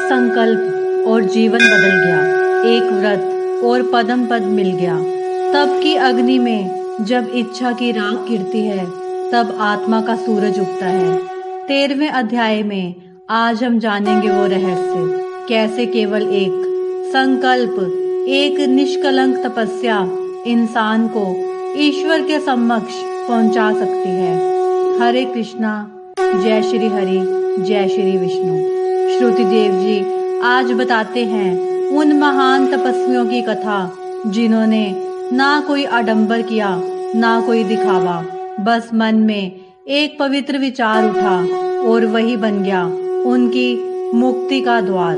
संकल्प और जीवन बदल गया, एक व्रत और पदम पद मिल गया। तप की अग्नि में जब इच्छा की राख गिरती है, तब आत्मा का सूरज उगता है। 13वें अध्याय में आज हम जानेंगे वो रहस्य, कैसे केवल एक संकल्प, एक निष्कलंक तपस्या इंसान को ईश्वर के समक्ष पहुंचा सकती है। हरे कृष्णा, जय श्री हरि, जय श्री विष्णु। श्रुतिदेव जी आज बताते हैं उन महान तपस्वियों की कथा जिन्होंने ना कोई आडंबर किया, ना कोई दिखावा, बस मन में एक पवित्र विचार उठा और वही बन गया उनकी मुक्ति का द्वार।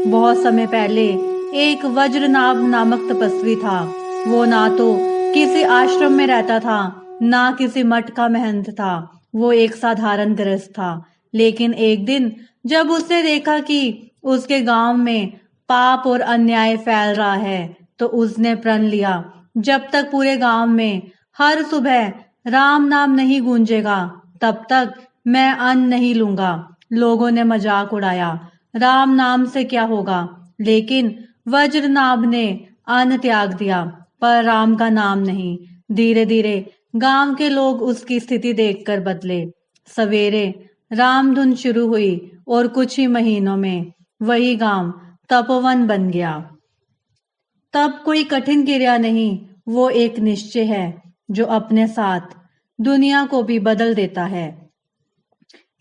बहुत समय पहले एक वज्रनाभ नामक तपस्वी था। वो ना तो किसी आश्रम में रहता था, ना किसी मठ का महंत था। वो एक साधारण गृहस्थ था। लेकिन एक दिन जब उसने देखा कि उसके गांव में पाप और अन्याय फैल रहा है, तो उसने प्रण लिया, जब तक पूरे गांव में हर सुबह राम नाम नहीं गूंजेगा, तब तक मैं अन्न नहीं लूंगा। लोगों ने मजाक उड़ाया, राम नाम से क्या होगा, लेकिन वज्रनाभ ने अन्न त्याग दिया, पर राम का नाम नहीं। धीरे धीरे गांव के लोग उसकी स्थिति देखकर बदले। सवेरे रामधुन शुरू हुई और कुछ ही महीनों में वही गांव तपोवन बन गया। तब कोई कठिन क्रिया नहीं, वो एक निश्चय है जो अपने साथ दुनिया को भी बदल देता है।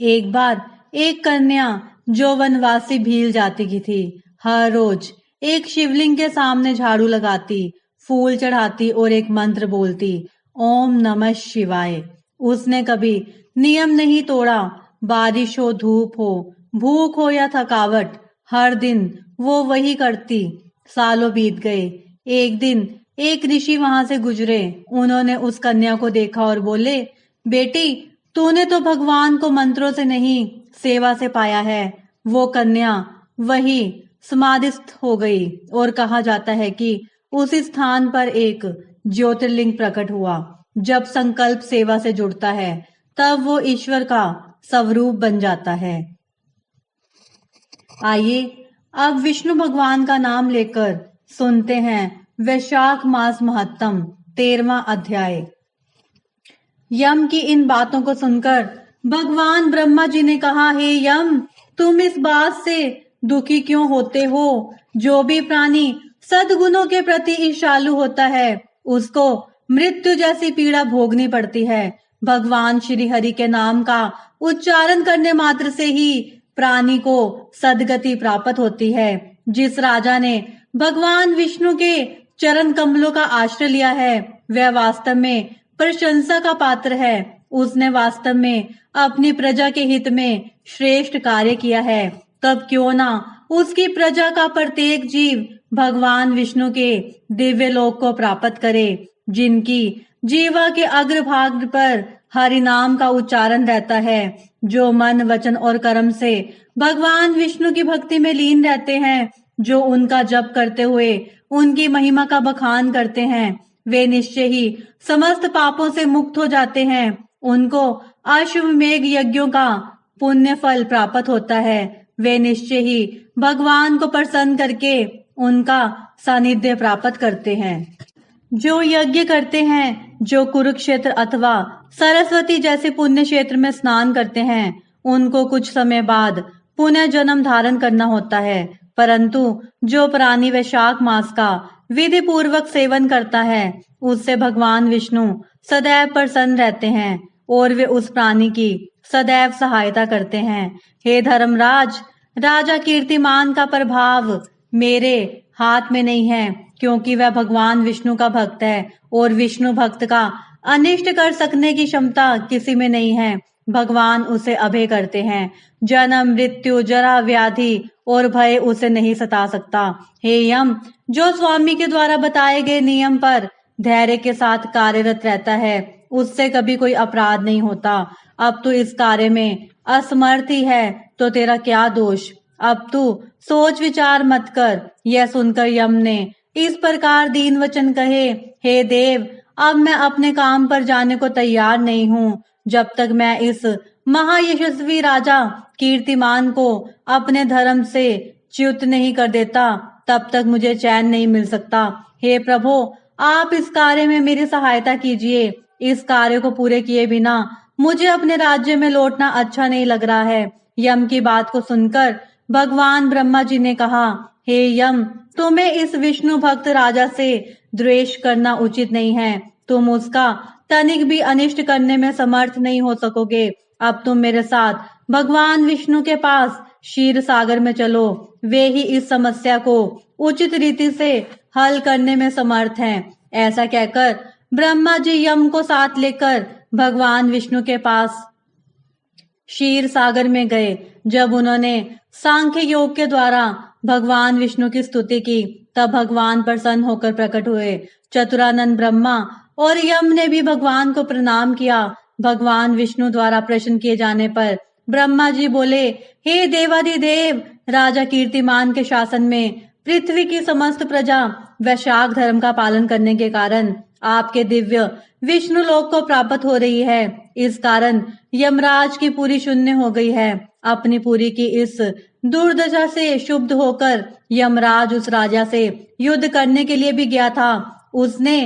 एक बार एक कन्या जो वनवासी भील जाति की थी, हर रोज एक शिवलिंग के सामने झाड़ू लगाती, फूल चढ़ाती और एक मंत्र बोलती, ओम नमः शिवाय। उसने कभी नियम नहीं तोड़ा। बारिश हो, धूप हो, भूख हो या थकावट, हर दिन वो वही करती। सालों बीत गए। एक दिन एक ऋषि वहां से गुजरे। उन्होंने उस कन्या को देखा और बोले, बेटी, तूने तो भगवान को मंत्रों से नहीं, सेवा से पाया है। वो कन्या वही समाधिस्थ हो गई और कहा जाता है कि उसी स्थान पर एक ज्योतिर्लिंग प्रकट हुआ। जब संकल्प सेवा से जुड़ता है, तब वो ईश्वर का स्वरूप बन जाता है। आइए अब विष्णु भगवान का नाम लेकर सुनते हैं वैशाख मास महत्तम 13वां अध्याय। यम की इन बातों को सुनकर भगवान ब्रह्मा जी ने कहा, हे यम, तुम इस बात से दुखी क्यों होते हो? जो भी प्राणी सद्गुणों के प्रति ईर्ष्यालु होता है, उसको मृत्यु जैसी पीड़ा भोगनी पड़ती है। भगवान श्री हरि के नाम का उच्चारण करने मात्र से ही प्राणी को सदगति प्राप्त होती है। जिस राजा ने भगवान विष्णु के चरण कमलों का आश्रय लिया है, वह वास्तव में प्रशंसा का पात्र है। उसने वास्तव में अपनी प्रजा के हित में श्रेष्ठ कार्य किया है। तब क्यों ना उसकी प्रजा का प्रत्येक जीव भगवान विष्णु के दिव्य लोक को प्राप्त करे, जिनकी जीवा के अग्रभाग पर हरि नाम का उच्चारण रहता है। जो मन, वचन और कर्म से भगवान विष्णु की भक्ति में लीन रहते हैं, जो उनका जप करते हुए उनकी महिमा का बखान करते हैं, वे निश्चय ही समस्त पापों से मुक्त हो जाते हैं। उनको अश्वमेध यज्ञों का पुण्य फल प्राप्त होता है। वे निश्चय ही भगवान को प्रसन्न करके उनका सानिध्य प्राप्त करते हैं। जो यज्ञ करते हैं, जो कुरुक्षेत्र अथवा सरस्वती जैसे पुण्य क्षेत्र में स्नान करते हैं, उनको कुछ समय बाद पुनः जन्म धारण करना होता है। परंतु जो प्राणी वैशाख मास का विधि पूर्वक सेवन करता है, उससे भगवान विष्णु सदैव प्रसन्न रहते हैं और वे उस प्राणी की सदैव सहायता करते हैं। हे धर्मराज, राजा कीर्तिमान का प्रभाव मेरे हाथ में नहीं है, क्योंकि वह भगवान विष्णु का भक्त है और विष्णु भक्त का अनिष्ट कर सकने की क्षमता किसी में नहीं है। भगवान उसे अभय करते हैं। जन्म, मृत्यु, जरा, व्याधि और भय उसे नहीं सता सकता। हे यम, जो स्वामी के द्वारा बताए गए नियम पर धैर्य के साथ कार्यरत रहता है, उससे कभी कोई अपराध नहीं होता। अब तू इस कार्य में असमर्थ ही है, तो तेरा क्या दोष? अब तू सोच विचार मत कर। यह सुनकर यम ने इस प्रकार दीन वचन कहे, हे देव, अब मैं अपने काम पर जाने को तैयार नहीं हूँ, जब तक मैं इस महायशस्वी राजा कीर्तिमान को अपने धर्म से च्युत नहीं कर देता तब तक मुझे चैन नहीं मिल सकता। हे प्रभु, आप इस कार्य में मेरी सहायता कीजिए। इस कार्य को पूरे किए बिना मुझे अपने राज्य में लौटना अच्छा नहीं लग रहा है। यम की बात को सुनकर भगवान ब्रह्मा जी ने कहा, हे यम, तुम्हें इस विष्णु भक्त राजा से द्वेष करना उचित नहीं है। तुम उसका तनिक भी अनिष्ट करने में समर्थ नहीं हो सकोगे। अब तुम मेरे साथ भगवान विष्णु के पास क्षीर सागर में चलो। वे ही इस समस्या को उचित रीति से हल करने में समर्थ हैं। ऐसा कहकर ब्रह्मा जी यम को साथ लेकर भगवान विष्णु के पास क्षीर सागर में गए। जब उन्होंने सांख्य योग के द्वारा भगवान विष्णु की स्तुति की, तब भगवान प्रसन्न होकर प्रकट हुए। चतुरानंद ब्रह्मा और यम ने भी भगवान को प्रणाम किया। भगवान विष्णु द्वारा प्रश्न किए जाने पर ब्रह्मा जी बोले, हे देवाधिदेव, राजा कीर्तिमान के शासन में पृथ्वी की समस्त प्रजा वैशाख धर्म का पालन करने के कारण आपके दिव्य विष्णु लोक को प्राप्त हो रही है। इस कारण यमराज की पूरी शून्य हो गई है। अपनी पूरी की इस दुर्दशा से शुद्ध होकर यमराज उस राजा से युद्ध करने के लिए भी गया था। उसने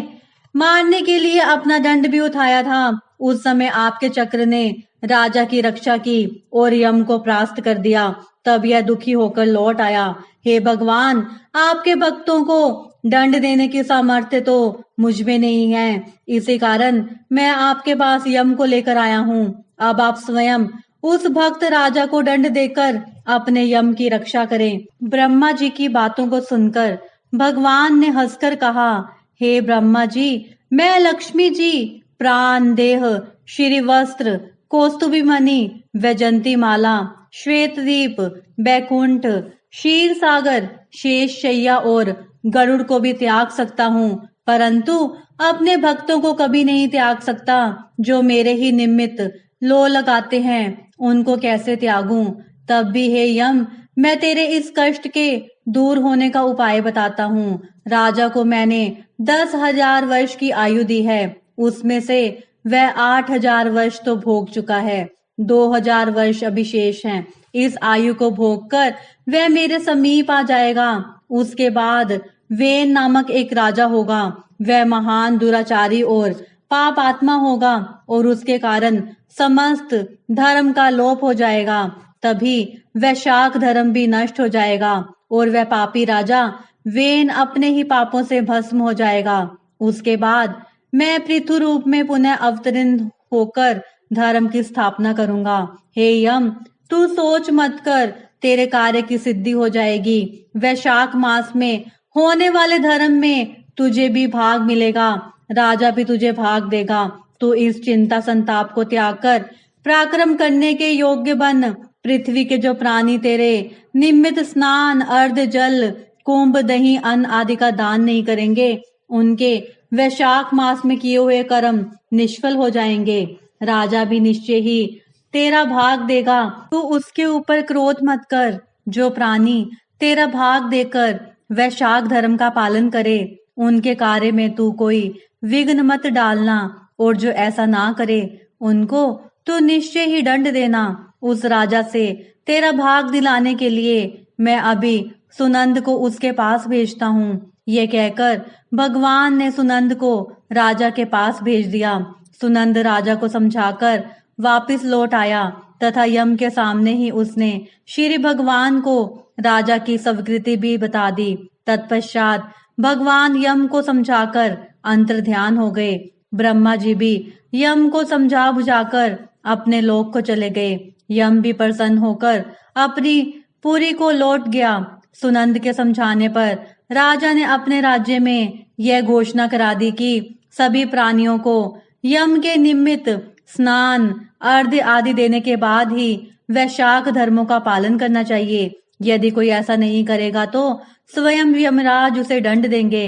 मारने के लिए अपना दंड भी उठाया था। उस समय आपके चक्र ने राजा की रक्षा की और यम को परास्त कर दिया। तब यह दुखी होकर लौट आया। हे भगवान, आपके भक्तों को दंड देने की सामर्थ्य तो मुझ में नहीं है। इसी कारण मैं आपके पास यम को लेकर आया हूँ। अब आप स्वयं उस भक्त राजा को दंड देकर अपने यम की रक्षा करें। ब्रह्मा जी की बातों को सुनकर भगवान ने हंसकर कहा, हे ब्रह्मा जी, मैं लक्ष्मी जी, प्राण देह, श्री वस्त्र, कौस्तुभी मणि, वैजंती माला, श्वेत दीप, बैकुंठ, क्षीर सागर, शेष शैया और गरुड़ को भी त्याग सकता हूँ, परंतु अपने भक्तों को कभी नहीं त्याग सकता। जो मेरे ही निमित्त लो लगाते हैं, उनको कैसे त्यागूं? तब भी हे यम, मैं तेरे इस कष्ट के दूर होने का उपाय बताता हूँ। राजा को मैंने 10,000 वर्ष की आयु दी है, उसमें से वह 8,000 वर्ष तो भोग चुका है। 2,000 वर्ष अभी शेष हैं। इस आयु को भोग कर वह मेरे समीप आ जाएगा। उसके बाद वेन नामक एक राजा होगा। वह महान दुराचारी और पाप आत्मा होगा और उसके कारण समस्त धर्म का लोप हो जाएगा। तभी वैशाख धर्म भी नष्ट हो जाएगा और वह पापी राजा वेन अपने ही पापों से भस्म हो जाएगा। उसके बाद मैं पृथु रूप में पुनः अवतरित होकर धर्म की स्थापना करूंगा। हे यम, तू सोच मत कर, तेरे कार्य की सिद्धि हो जाएगी। वैशाख मास में होने वाले धर्म में तुझे भी भाग मिलेगा। राजा भी तुझे भाग देगा। तू इस चिंता संताप को त्याग कर पराक्रम करने के योग्य बन। पृथ्वी के जो प्राणी तेरे निमित्त स्नान, अर्ध जल, कुंभ, दही, अन्न आदि का दान नहीं करेंगे, उनके वैशाख मास में किए हुए कर्म निष्फल हो जाएंगे। राजा भी निश्चय ही तेरा भाग देगा। तू उसके ऊपर क्रोध मत कर। जो प्राणी तेरा भाग देकर वैशाख धर्म का पालन करे, उनके कार्य में तू कोई विघ्न मत डालना, और जो ऐसा ना करे, उनको तो निश्चय ही दंड देना। उस राजा से तेरा भाग दिलाने के लिए मैं अभी सुनंद को उसके पास भेजता हूँ। ये कहकर भगवान ने सुनंद को राजा के पास भेज दिया। सुनंद राजा को समझाकर वापस लौट आया तथा यम के सामने ही उसने श्री भगवान को राजा की स्वीकृति भी बता दी। तत्पश्चात भगवान यम को समझाकर अंतर ध्यान हो गए। ब्रह्मा जी भी यम को समझा बुझाकर अपने लोक को चले गए। यम भी प्रसन्न होकर अपनी पुरी को लौट गया। सुनंद के समझाने पर राजा ने अपने राज्य में यह घोषणा करा दी कि सभी प्राणियों को यम के निमित्त स्नान, अर्घ्य आदि देने के बाद ही वैशाख धर्मों का पालन करना चाहिए। यदि कोई ऐसा नहीं करेगा तो स्वयं यमराज उसे दंड देंगे।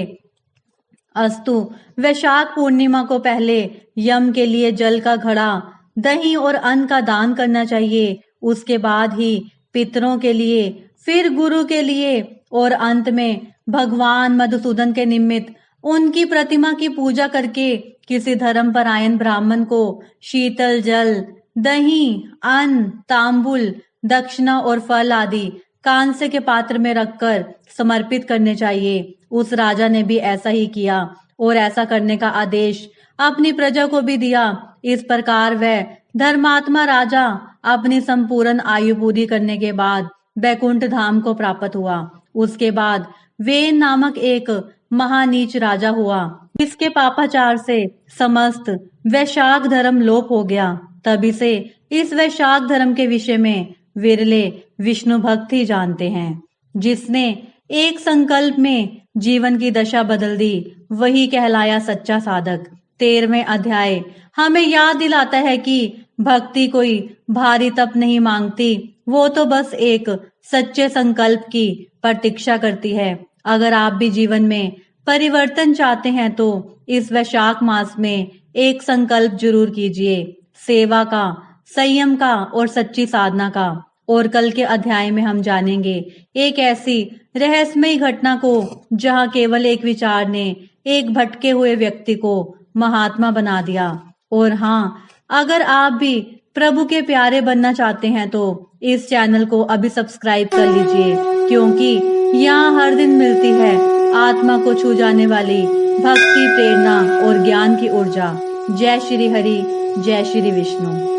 अस्तु, वैशाख पूर्णिमा को पहले यम के लिए जल का घड़ा, दही और अन्न का दान करना चाहिए। उसके बाद ही पितरों के लिए, फिर गुरु के लिए और अंत में भगवान मधुसूदन के निमित्त उनकी प्रतिमा की पूजा करके किसी धर्म परायण ब्राह्मण को शीतल जल, दही, अन्न, तांबुल, दक्षिणा और फल आदि कांसे के पात्र में रखकर समर्पित करने चाहिए। उस राजा ने भी ऐसा ही किया और ऐसा करने का आदेश अपनी प्रजा को भी दिया। इस प्रकार वह धर्मात्मा राजा अपनी संपूर्ण आयु पूरी करने के बाद बैकुंठ धाम को प्राप्त हुआ। उसके बाद वेन नामक एक महानीच राजा हुआ, जिसके पापाचार से समस्त वैशाख धर्म लोप हो गया। तभी से इस वैशाख धर्म के विषय में विरले विष्णु भक्त ही जानते हैं। जिसने एक संकल्प में जीवन की दशा बदल दी, वही कहलाया सच्चा साधक। 13वें अध्याय हमें याद दिलाता है कि भक्ति कोई भारी तप नहीं मांगती, वो तो बस एक सच्चे संकल्प की प्रतीक्षा करती है। अगर आप भी जीवन में परिवर्तन चाहते हैं तो इस वैशाख मास में एक संकल्प जरूर कीजिए, सेवा का, संयम का और सच्ची साधना का। और कल के अध्याय में हम जानेंगे एक ऐसी रहस्यमयी घटना को जहां केवल एक विचार ने एक भटके हुए व्यक्ति को महात्मा बना दिया। और हाँ, अगर आप भी प्रभु के प्यारे बनना चाहते हैं तो इस चैनल को अभी सब्सक्राइब कर लीजिए, क्योंकि यहाँ हर दिन मिलती है आत्मा को छू जाने वाली भक्ति, प्रेरणा और ज्ञान की ऊर्जा। जय श्री हरि, जय श्री विष्णु।